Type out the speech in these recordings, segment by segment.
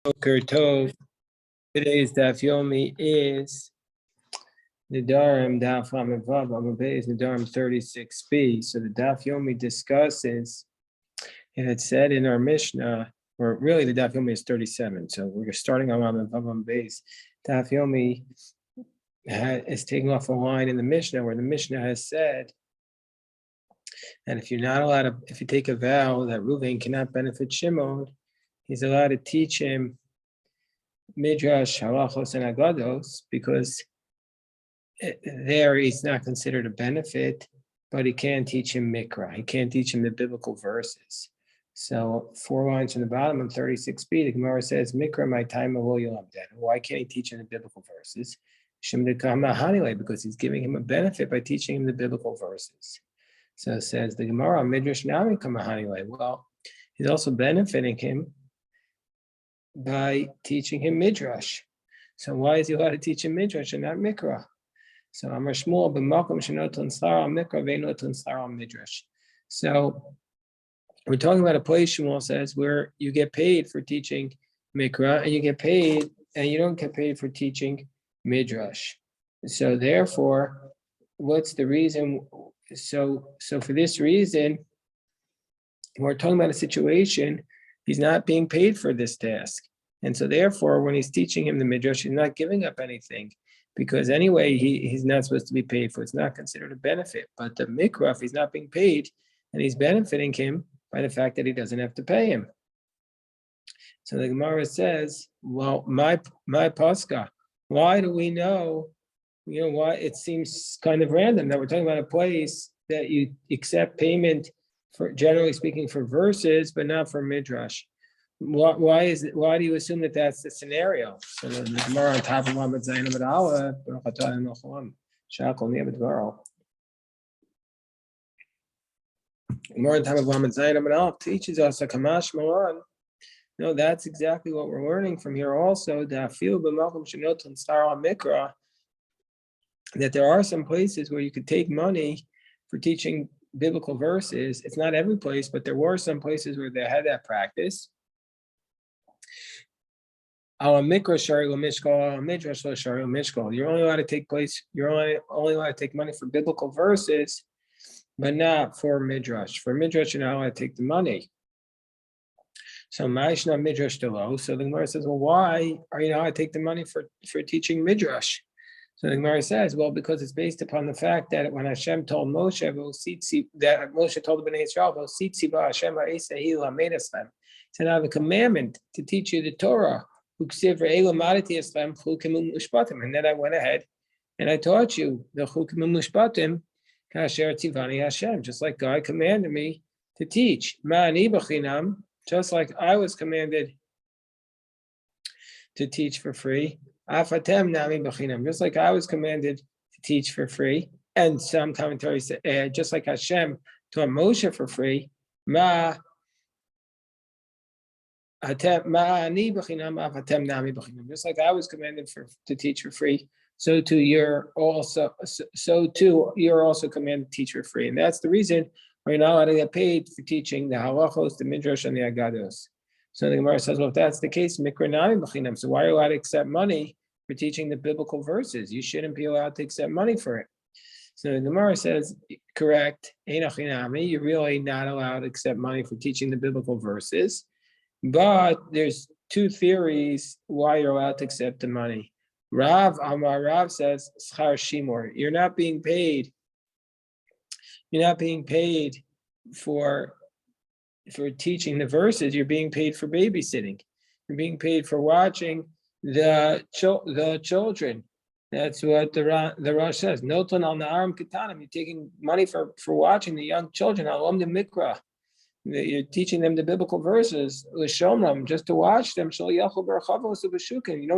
Boker Tov. Today's Daf Yomi is Nedarim Daf Hamivav Amabay is Nedarim 36b. So the Daf Yomi discusses, and it said in our Mishnah, or really the Daf Yomi is 37. So we're starting on Hamivav Amabay. Daf Yomi is taking off a line in the Mishnah where the Mishnah has said, and if you're not allowed to, if you take a vow that Reuven cannot benefit Shimon, he's allowed to teach him Midrash, Halachos, and Agados, because there he's not considered a benefit, but he can teach him Mikra. He can't teach him the biblical verses. So 4 lines from the bottom of 36b, the Gemara says, Mikra, my time of Yolam. Why can't he teach him the biblical verses? Because he's giving him a benefit by teaching him the biblical verses. So it says the Gemara, Midrash Nami Kamahanile. Well, he's also benefiting him by teaching him Midrash. So why is he allowed to teach him Midrash and not Mikra? So Amar Shmuel b'makom shenoton tzara Mikra ve'noton tzara Midrash. So we're talking about a place, Shmuel says, where you get paid for teaching Mikra, and you get paid, and you don't get paid for teaching Midrash. So therefore, what's the reason? So for this reason, we're talking about a situation. He's not being paid for this task. And so therefore, when he's teaching him the Midrash, he's not giving up anything, because anyway, he's not supposed to be paid for. It's not considered a benefit. But the Mikra, if he's not being paid, and he's benefiting him by the fact that he doesn't have to pay him. So the Gemara says, well, my Pascha, why do we know, why it seems kind of random that we're talking about a place that you accept payment for, generally speaking, for verses, but not for Midrash. Why do you assume that that's the scenario? So the Gemara on top of Lamed Zayin Amud Aleph, Gemara on top of Lamed Zayin Amud Aleph teaches us a Kamash Malan. No, that's exactly what we're learning from here also. That there are some places where you could take money for teaching biblical verses. It's not every place, but there were some places where they had that practice. You're only allowed to take place. You're only allowed to take money for biblical verses, but not for midrash. For midrash, you're not allowed to take the money. So ma'ishna midrash delo. So the Gemara says, well, why are you not allowed to take the money for teaching midrash? So the Gemara says, well, because it's based upon the fact that when Hashem told Moshe, that Moshe told the Bnei Israel, he said, I have a commandment to teach you the Torah. And then I went ahead and I taught you the Chukim Mushpatim, Kasher Tivani Hashem, just like God commanded me to teach. Just like I was commanded to teach for free. Just like I was commanded to teach for free. And some commentaries say, just like Hashem taught Moshe for free, just like I was commanded to teach for free, so too you're also commanded to teach for free. And that's the reason we're not allowed to get paid for teaching the halachos, the midrash, and the agados. So the Gemara says, well, if that's the case, mikra nami b'chinam. So why are you allowed to accept money for teaching the biblical verses? You shouldn't be allowed to accept money for it. So the Gemara says, correct, you're really not allowed to accept money for teaching the biblical verses. But there's two theories why you're allowed to accept the money. Rav says, schar shimor. You're not being paid for teaching the verses. You're being paid for babysitting. You're being paid for watching the children. That's what the Rosh says. Noton al na'arim ketanim. You're taking money for watching the young children. Alom de mikra. You're teaching them the biblical verses, l'shomram, just to watch them. You don't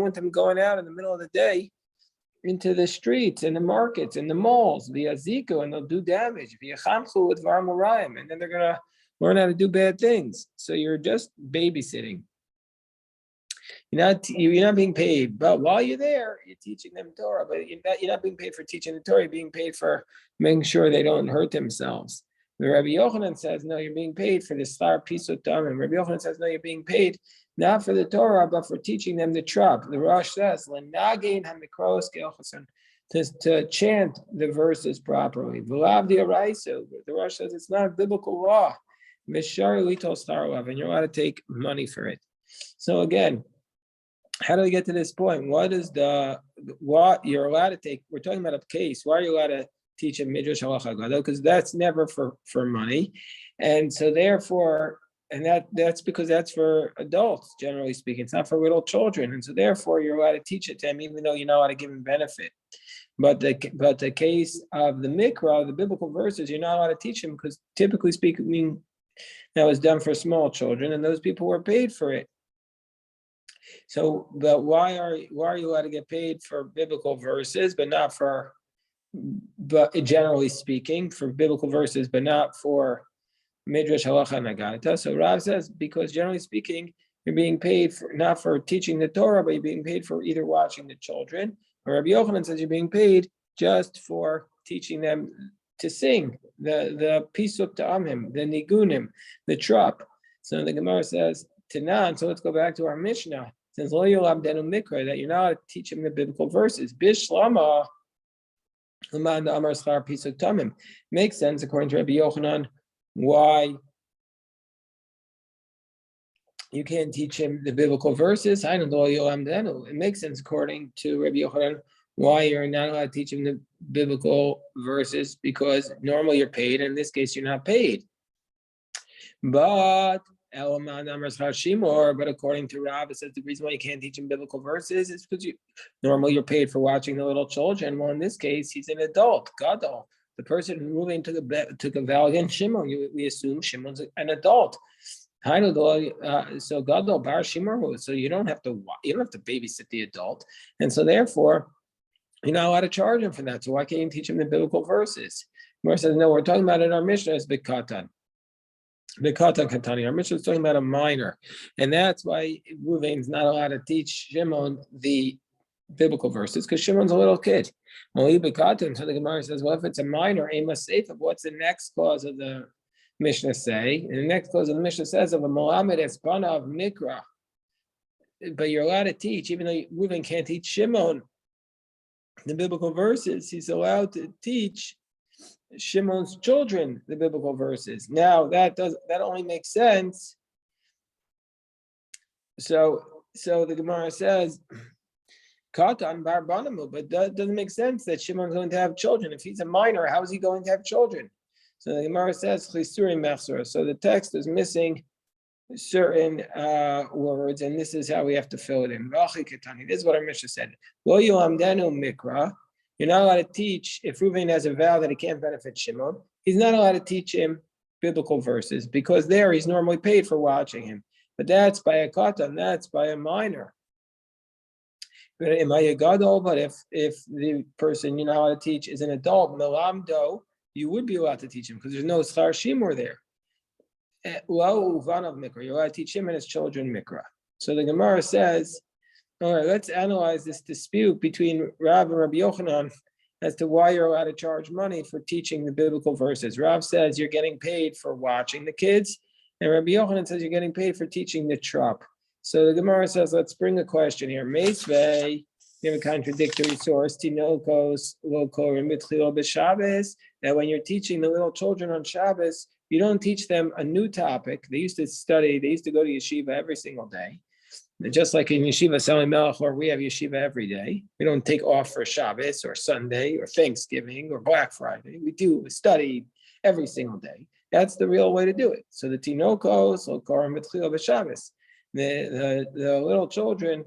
want them going out in the middle of the day into the streets and the markets and the malls, the aziku, and they'll do damage. And then they're gonna learn how to do bad things. So you're just babysitting. You're not being paid, but while you're there, you're teaching them Torah. But you're not being paid for teaching the Torah. You're being paid for making sure they don't hurt themselves. The Rabbi Yochanan says, no, you're being paid for the star pisut tamim. Rabbi Yochanan says, no, you're being paid not for the Torah, but for teaching them the trop. The Rosh says, to chant the verses properly. The Rosh says it's not a biblical law. And you're allowed to take money for it. So again, how do we get to this point? What you're allowed to take? We're talking about a case. Why are you allowed to teach a midrash halacha gadol? Because that's never for money, and so therefore, and that's because that's for adults, generally speaking. It's not for little children, and so therefore, you're allowed to teach it to them, even though you're not allowed to give them benefit. But the case of the mikra, the biblical verses, you're not allowed to teach them because typically speaking, that was done for small children, and those people were paid for it. So, but why are you allowed to get paid for biblical verses, but generally speaking, for biblical verses, but not for midrash halacha nagata? So Rav says because generally speaking, you're being paid for not for teaching the Torah, but you're being paid for either watching the children. Or Rabbi Yochanan says you're being paid just for teaching them to sing the pisuk ta'amim, the nigunim, the trop. So the Gemara says Tanan. So let's go back to our Mishnah. It says lo yolam denu mikra, that you're not allowed to teach them the biblical verses. Bishlama l'man amar schar pisuk ta'amim. Makes sense according to Rabbi Yochanan why you can't teach him the biblical verses. It makes sense according to Rabbi Yochanan why you're not allowed to teach him the biblical verses, because normally you're paid, and in this case you're not paid. But according to Rav, it says the reason why you can't teach him biblical verses is because normally you're paid for watching the little children. Well, in this case, he's an adult, gadol. The person who moving took a vow against Shimon. We assume Shimon's an adult. So gadol bar Shimon. So you don't have to babysit the adult, and so therefore you're not allowed to charge him for that. So why can't you teach him the biblical verses? Gemara says no. We're talking about in our Mishnah is bikatan. Bikatan katani. Our Mishnah is talking about a minor, and that's why Ruvain's not allowed to teach Shimon the biblical verses because Shimon's a little kid. Only bikatan. So the Gemara says, well, if it's a minor, ema seif. What's the next clause of the Mishnah say? And the next clause of the Mishnah says of a Mohammed espana of mikra. But you're allowed to teach, even though Reuven can't teach Shimon the biblical verses, he's allowed to teach Shimon's children the biblical verses. Now that only makes sense. So the Gemara says, Katan bar banamu, but that doesn't make sense that Shimon's going to have children. If he's a minor, how is he going to have children? So the Gemara says, Chisuri mechsura. So the text is missing certain words, and this is how we have to fill it in. This is what our Mishnah said. Lo yulamdenu mikra. You're not allowed to teach, if Reuven has a vow that he can't benefit Shimon, he's not allowed to teach him biblical verses, because there he's normally paid for watching him. But that's by a katan, that's by a minor. But if the person you're not allowed to teach is an adult, melamdo, you would be allowed to teach him, because there's no schar shimur there. You're allowed to teach him and his children mikra. So the Gemara says, all right, let's analyze this dispute between Rav and Rabbi Yochanan as to why you're allowed to charge money for teaching the biblical verses. Rav says you're getting paid for watching the kids, and Rabbi Yochanan says you're getting paid for teaching the trop. So the Gemara says, let's bring a question here. Meisvei, you have a contradictory source. Tinokos lo korim b'tchilo b'Shabbos. That when you're teaching the little children on Shabbos, you don't teach them a new topic. They used to go to yeshiva every single day. Just like in Yeshiva Sami Melech, or we have yeshiva every day. We don't take off for Shabbos or Sunday or Thanksgiving or Black Friday. We study every single day. That's the real way to do it. So the Tinokos will korim b'tchilo b'Shabbos. The little children,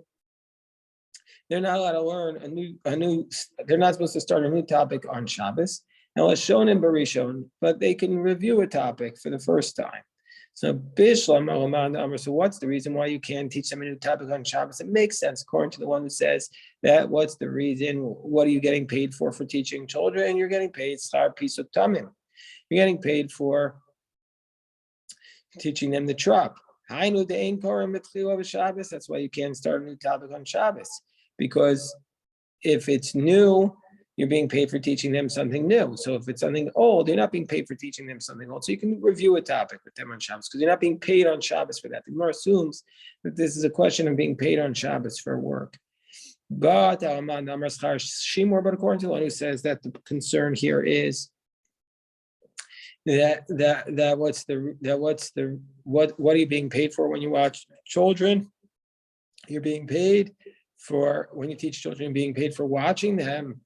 they're not allowed to learn a new. They're not supposed to start a new topic on Shabbos. Now, Lashon and Barishon, but they can review a topic for the first time. So Bishlam Alamand Amr. So what's the reason why you can't teach them a new topic on Shabbos? It makes sense according to the one who says that. What's the reason? What are you getting paid for teaching children? And you're getting paid schar pisuk tamim. You're getting paid for teaching them the trop. That's why you can't start a new topic on Shabbos, because if it's new, you're being paid for teaching them something new. So if it's something old, you're not being paid for teaching them something old. So you can review a topic with them on Shabbos because you're not being paid on Shabbos for that. The Gemara assumes that this is a question of being paid on Shabbos for work. But according to one who says that the concern here is what are you being paid for when you watch children? You're being paid for when you teach children, being paid for watching them.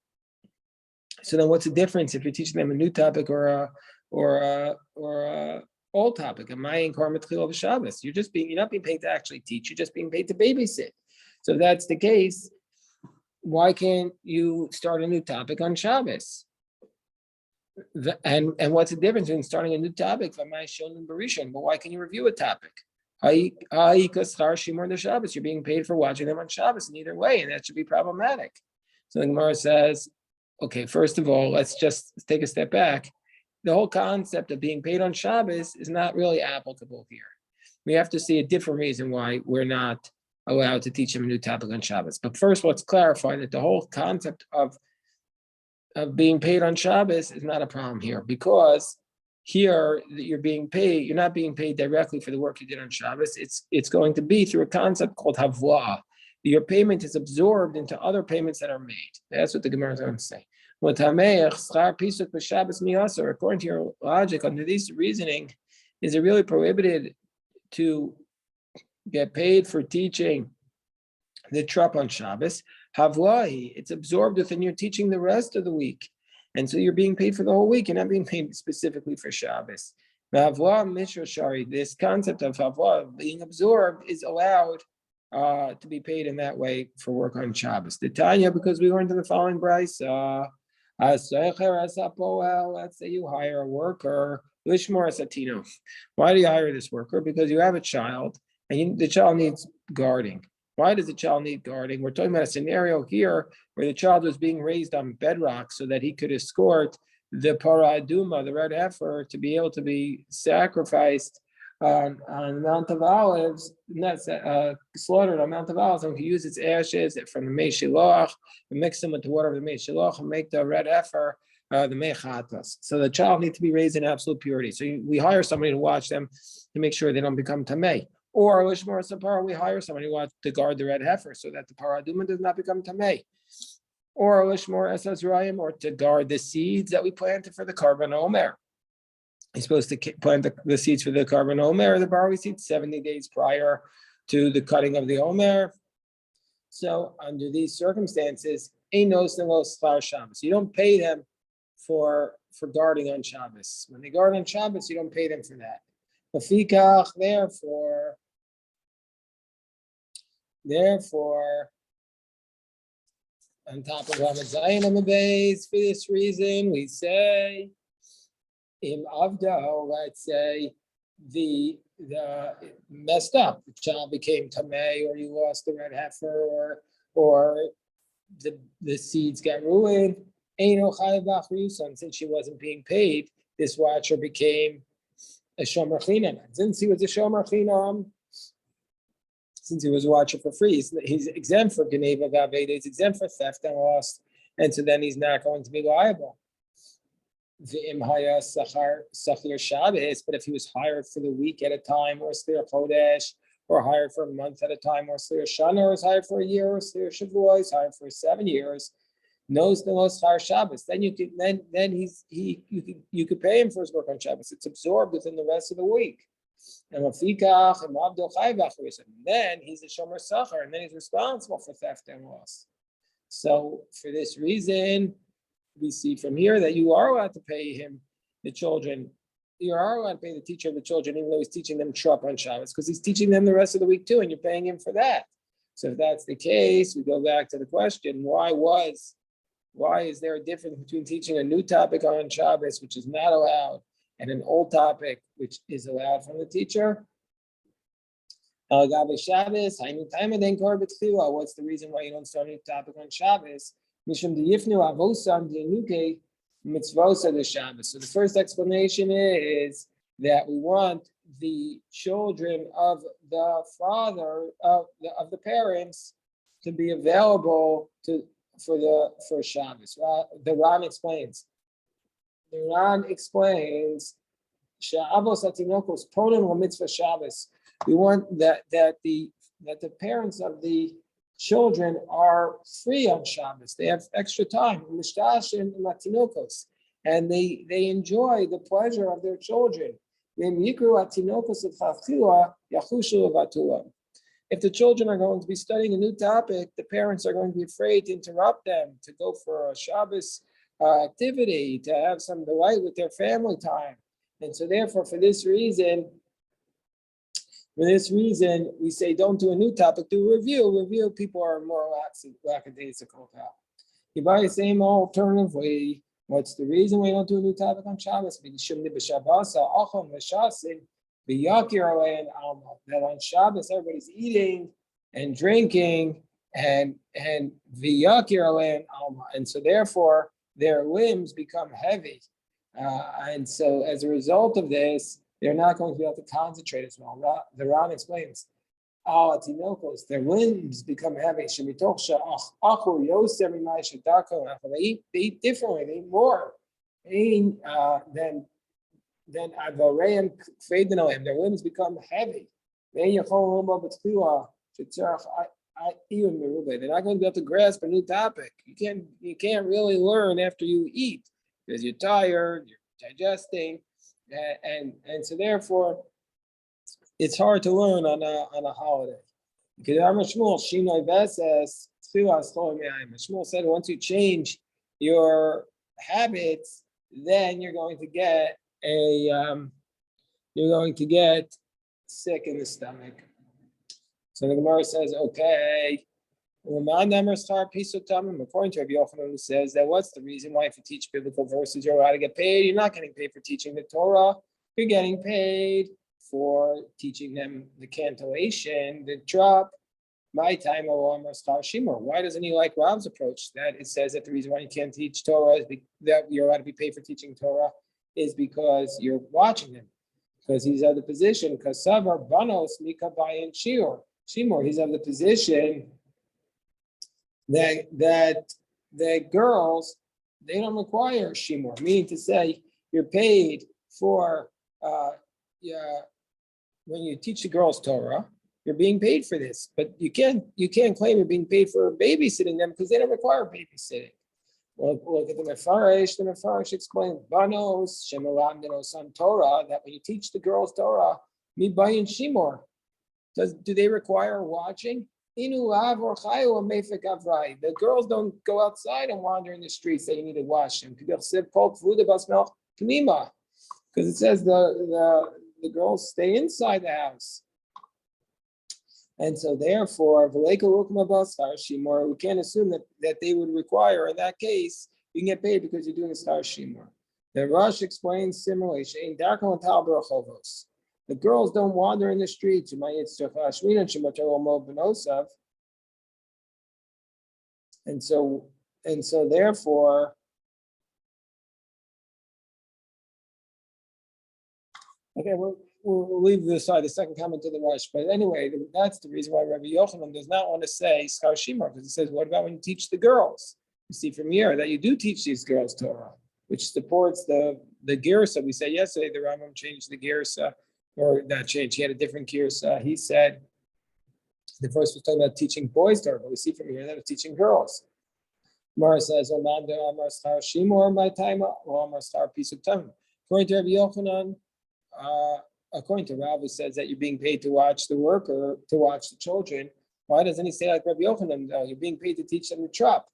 So then, what's the difference if you're teaching them a new topic or a old topic? You're not being paid to actually teach. You're just being paid to babysit. So if that's the case, why can't you start a new topic on Shabbos? And what's the difference between starting a new topic? But why can you review a topic? You're being paid for watching them on Shabbos in either way, and that should be problematic. So the Gemara says, okay, first of all, let's just take a step back. The whole concept of being paid on Shabbos is not really applicable here. We have to see a different reason why we're not allowed to teach them a new topic on Shabbos. But first, let's clarify that the whole concept of being paid on Shabbos is not a problem here, because here you're being paid, you're not being paid directly for the work you did on Shabbos. It's going to be through a concept called havla. Your payment is absorbed into other payments that are made. That's what the Gemara is going to say. According to your logic, under this reasoning, is it really prohibited to get paid for teaching the trup on Shabbos? Havlahi, it's absorbed within your teaching the rest of the week. And so you're being paid for the whole week. You're not being paid specifically for Shabbos. This concept of havla, being absorbed, is allowed to be paid in that way for work on Shabbos. The Tanya, because we learned in the following brisa, let's say you hire a worker, Lishmor. Why do you hire this worker? Because you have a child, and the child needs guarding. Why does the child need guarding? We're talking about a scenario here where the child was being raised on bedrock so that he could escort the paraduma, the red heifer, to be able to be sacrificed on the Mount of Olives, not slaughtered on Mount of Olives, and we can use its ashes from the Mei Shiloach, and mix them with the water of the Mei Shiloach, and make the red heifer the Mei Chatas. So the child needs to be raised in absolute purity. So we hire somebody to watch them to make sure they don't become tamei. Or Lishmor Sapar, we hire somebody who wants to guard the red heifer so that the paraduma does not become tamei. Or Lishmor Esazrayim, or to guard the seeds that we planted for the Karban Omer. He's supposed to plant the seeds for the Karban Omer, or the barley seeds, 70 days prior to the cutting of the Omer. So under these circumstances, Einos Nelos Char Shabbos. You don't pay them for guarding on Shabbos. When they guard on Shabbos, you don't pay them for that. Therefore, on top of Lamed Zayin on the base, for this reason, we say, in Avdo, let's say the messed up, the child became tamei, or you lost the red heifer, or the seeds got ruined. Since she wasn't being paid, this watcher became a shomer chinam. Since he was a shomer chinam, since he was a watcher for free, he's exempt for geneva v'aveda, he's exempt for theft and loss, and so then he's not going to be liable. V'im haya sachir Shabbos, but if he was hired for the week at a time, or slir chodesh, or hired for a month at a time, or slir shana, or is hired for a year, or slir shavua, is hired for 7 years, knows the most higher Shabbos. Then you could you could pay him for his work on Shabbos. It's absorbed within the rest of the week. And then he's a shomer sachar, and then he's responsible for theft and loss. So for this reason, we see from here that you are allowed to pay him, the children. You are allowed to pay the teacher of the children, even though he's teaching them trup on Shabbos, because he's teaching them the rest of the week too, and you're paying him for that. So if that's the case, we go back to the question: why is there a difference between teaching a new topic on Shabbos, which is not allowed, and an old topic, which is allowed from the teacher? What's the reason why you don't start a new topic on Shabbos? So the first explanation is that we want the children of the father, of the parents, to be available for Shabbos. The Ran explains. The Ran explains Sha'avos atinokos ponim mitzvah Shabbos. We want that the parents of the children are free on Shabbos. They have extra time. And they enjoy the pleasure of their children. If the children are going to be studying a new topic, the parents are going to be afraid to interrupt them, to go for a Shabbos activity, to have some delight with their family time. And so therefore, for this reason, we say don't do a new topic, do a review. Review, people are more lackadaisical about. You buy the same alternative way. What's the reason we don't do a new topic on Shabbos? That on Shabbos everybody's eating and drinking and v'yakir alein alma, and so therefore their limbs become heavy, and so as a result of this, they're not going to be able to concentrate as well. The Ran explains, their limbs become heavy. They eat differently, they eat more than Avareim Feidenalim. Their limbs become heavy. They're not going to be able to grasp a new topic. You can't really learn after you eat because you're tired, you're digesting, and so therefore it's hard to learn on a holiday. Shmuel said once you change your habits, then you're going to get sick in the stomach. So the Gemara says, okay. According to Rabbi Yochanan, who says that what's the reason why if you teach biblical verses you're allowed to get paid? You're not getting paid for teaching the Torah. You're getting paid for teaching them the cantillation, the drop. My time, why doesn't he like Rav's approach? That it says that the reason why you can't teach Torah is that you're allowed to be paid for teaching Torah is because you're watching him. Because he's of the position, because Savar Banos Mika Bayan Shior. Shimor, he's of the position that the girls, they don't require Shimor, meaning to say you're paid for when you teach the girls Torah, you're being paid for this, but you can't claim you're being paid for babysitting them because they don't require babysitting. Look at the Mefarish. The Mefarish explains Banos Shemalam on Torah that when you teach the girls Torah, Mi Bayin Shimor, do they require watching? The girls don't go outside and wander in the streets that you need to watch them. Because it says the girls stay inside the house. And so therefore, we can't assume that they would require, in that case, you can get paid because you're doing a star shimur. The Rush explains similarly, the girls don't wander in the streets. And so therefore, okay, we'll leave aside the second comment to the Rush. But anyway, that's the reason why Rabbi Yochanan does not want to say Skar Shimur, because he says, what about when you teach the girls? You see from here that you do teach these girls Torah, which supports the Girsa. We said yesterday the Rambam changed the Girsa, or not changed, he had a different Girsa. He said the verse was talking about teaching boys Torah, but we see from here that it's teaching girls. Mara says, Amar Star Shimur by time, or Amar Star piece of time. According to Rabbi Yochanan, according to Rav, who says that you're being paid to watch the worker, to watch the children, why doesn't he say like Rabbi Yochanan, you're being paid to teach them the trap?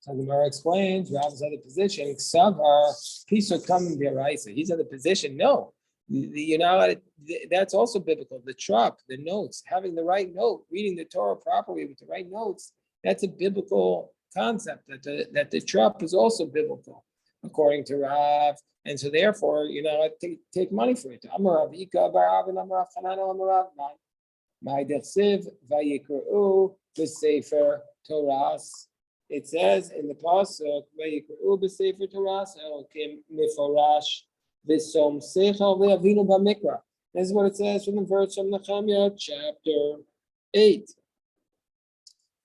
So the Gemara explains, Rav's other position, he's at the position, no. You're not allowed to, that's also biblical. The trap, the notes, having the right note, reading the Torah properly with the right notes, that's a biblical concept, that the trap is also biblical, according to Rav. And so therefore, take money for it. Amarav Ika Barav and Amarav Chanana Amarav my Dechsiv Vayikru B'Sefer Toras. It says in the pasuk Vayikru B'Sefer Toras Elokim Miforash V'Som Seichel Ve'Avinu B'Mikra. This is what it says from the verse from Nehemiah chapter 8.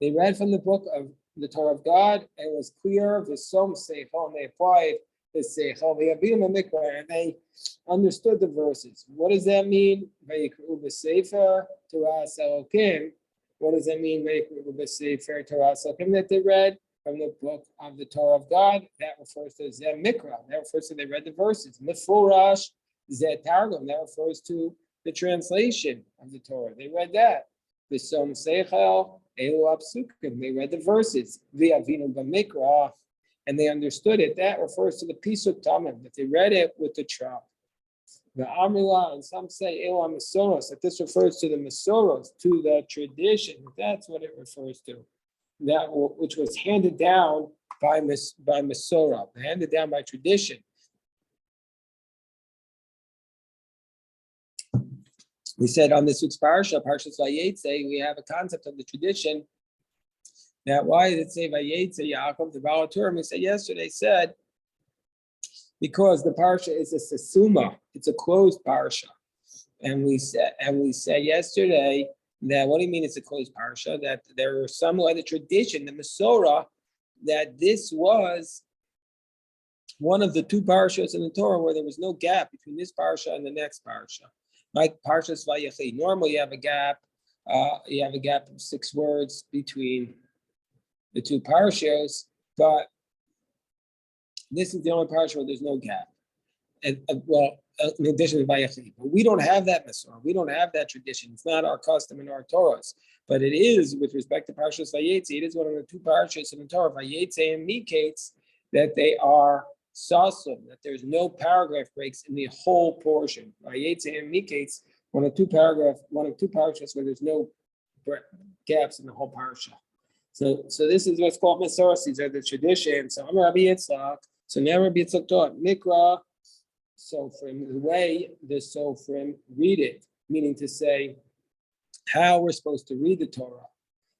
They read from the book of the Torah of God, and it was clear, V'som Seichel, and they applied the Seichel, and they understood the verses. What does that mean? Vayikru b'sefer Torah Elokim. What does that mean? Vayikru b'sefer Torah Elokim, that they read from the book of the Torah of God. That refers to Zeh Mikra. That refers to they read the verses. Mefurash Zeh Targum. That refers to the translation of the Torah. They read that. V'som Seichel Elu Apsukim. They read the verses. V'avinu b'mikra, and they understood it. That refers to the Pisuk Tamim, that they read it with the trap. The Amila, and some say Elu Masoros, that this refers to the Masoros, to the tradition. That's what it refers to. That which was handed down by Masorah, handed down by tradition. We said on this week's parsha, Parshas Vayetze, we have a concept of the tradition. That why did it say Vayetze Yaakov the Baal Turim? We said yesterday because the parsha is a sesuma, it's a closed parsha, and we said yesterday that what do you mean it's a closed parsha? That there was some other tradition, the Masorah, that this was one of the two parshas in the Torah where there was no gap between this parsha and the next parsha. Like Parshas Vayechi, normally you have a gap of 6 words between the two parshas, but this is the only parsha where there's no gap. And in addition to Vayechi, but we don't have that Masorah. We don't have that tradition. It's not our custom in our Torahs, but it is with respect to Parshas Vayetze. It is one of the two parshas in the Torah, Vayetze and Miketz, that they are sasum, that there's no paragraph breaks in the whole portion. Vayetze and Miketz, one of two parshas where there's no gaps in the whole parsha. So this is what's called Masorah. These are the traditions. So I'm Rabbi Yitzchak. So now Rabbi Yitzchak taught Mikra Sofrim, the way the Sofrim read it, meaning to say how we're supposed to read the Torah.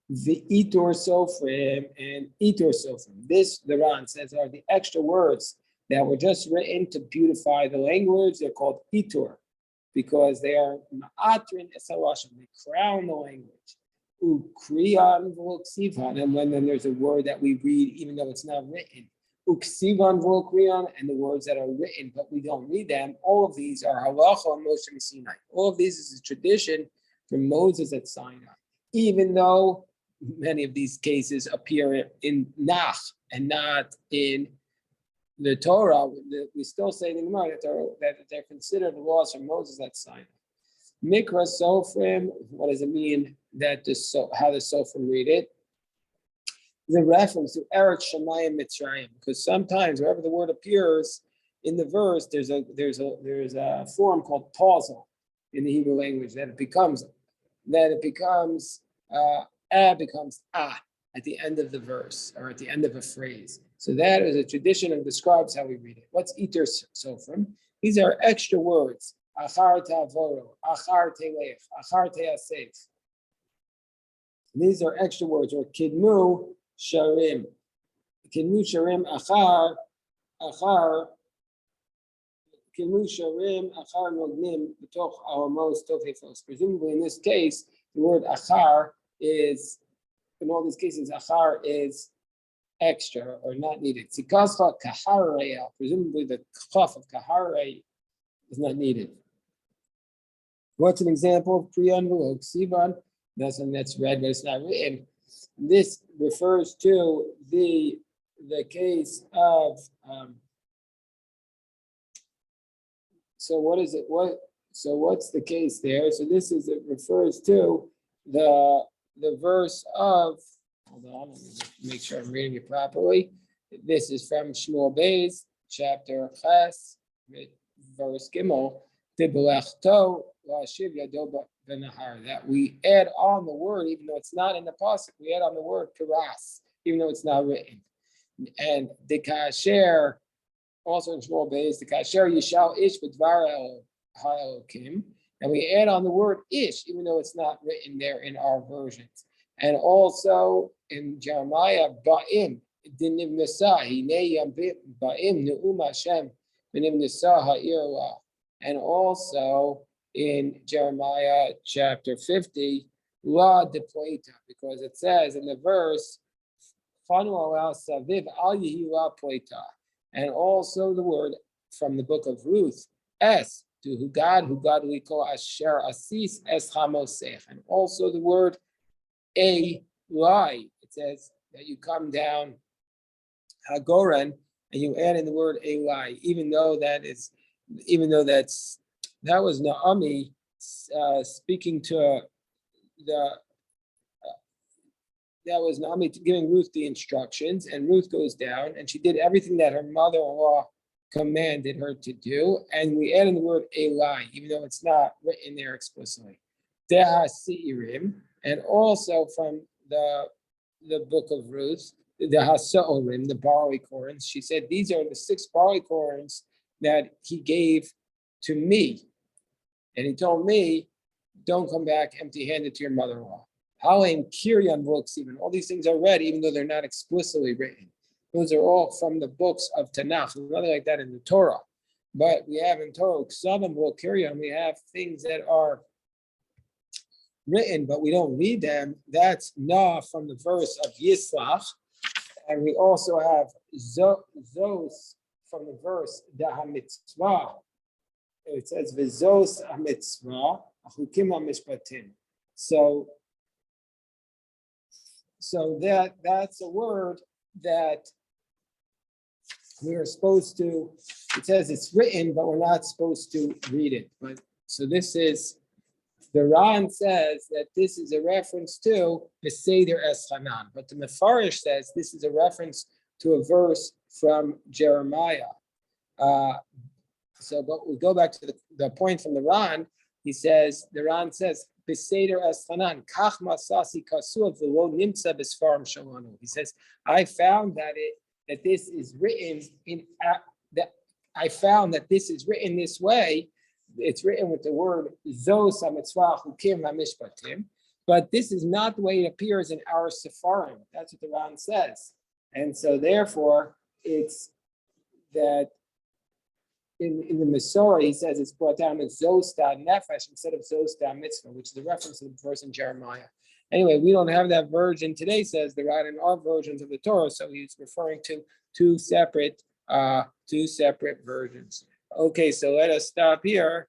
The Itor Sofrim and Itor Sofrim. This, the Ran says, are the extra words that were just written to beautify the language. They're called Itor because they are Ma'atrin Esalashim. They crown the language. Ukriyan v'uksivan, and when then there's a word that we read even though it's not written. Uksivan v'ukriyan, and the words that are written but we don't read them. All of these are halacha and Moshe Sinai. All of these is a tradition from Moses at Sinai. Even though many of these cases appear in Nach and not in the Torah, we still say in the Gemara that they're considered laws from Moses at Sinai. Mikra Sofrim, what does it mean that how the Sofrim read it? The reference to Eretz Shemayim Mitzrayim, because sometimes wherever the word appears in the verse, there's a form called pausal in the Hebrew language that it becomes at the end of the verse or at the end of a phrase. So that is a tradition and describes how we read it. What's Iter Sofrim? These are extra words. Achar Tavoro, Achar Telech, Achar Teasef. These are extra words, or Kidmu Sharim. Kidmu Sharim Achar Kidmu Sharim Achar Nognim B'toch Aramos Tofefos. Presumably in this case, the word Achar is, in all these cases, Achar is extra or not needed. Sikascha Kahareya. Presumably the Chaf of Kaharei is not needed. What's an example of Kriyan V'lo Ksivan? That's one that's read, but it's not written. This refers to the case of. So what is it? What's the case there? So it refers to the verse of. Hold on, let me make sure I'm reading it properly. This is from Shmuel Beis, chapter Ches, verse Gimel. That we add on the word, even though it's not in the pasuk, we add on the word karas, even though it's not written. And the kasher, also in Shmuel Beis, the kasher yishal ish b'dvar ha'elokim, and we add on the word ish, even though it's not written there in our versions. And also in Jeremiah, ba'im dinim nasa hinei ba'im ne'um Hashem v'nim nasa ha'irah. And also in Jeremiah chapter 50, la de poeta, because it says in the verse, Fanu al saviv al yehi la poeta, and also the word from the book of Ruth, es, to who God we call asher asis es hamosech, and also the word a lie. It says that you come down hagoran and you add in the word a lie, even though that was Naomi speaking to the that was Naomi giving Ruth the instructions, and Ruth goes down and she did everything that her mother-in-law commanded her to do, and we add in the word Eli, even though it's not written there explicitly. Deha Seirim, and also from the book of Ruth, the Hasorim, the barley corns. She said, these are the 6 barley corns that he gave to me. And he told me, don't come back empty-handed to your mother-in-law. Halim Kiryan books, even all these things are read, even though they're not explicitly written. Those are all from the books of Tanakh. There's nothing like that in the Torah. But we have in Torah, Ksavim will Kiryan, we have things that are written, but we don't read them. That's Na from the verse of Yislach. And we also have Zos from the verse Da HaMitzvah. It says V'zos HaMitzvah, Achukim HaMishpatim. So that's a word that we're supposed to, it says it's written, but we're not supposed to read it. But so this is, the Ran says that this is a reference to the Seder Eschanan, but the Mefarish says this is a reference to a verse from Jeremiah. But we go back to the point from the Ran. He says, the Ran says, Beseder Eschanan, Kach Masasi Kasuv V'lo Nimtza B'Sfarim Shalanu. He says, I found that this is written I found that this is written this way. It's written with the word Zos HaMitzvah Chukim HaMishpatim, but this is not the way it appears in our Sepharim. That's what the Ran says. And so therefore, it's that in the Masorah, he says it's brought down as Zosta Nefesh instead of Zosta Mitzvah, which is a reference to the verse in Jeremiah. Anyway, we don't have that version today, says the Ran, in our versions of the Torah, so he's referring to two separate versions. Okay, so let us stop here.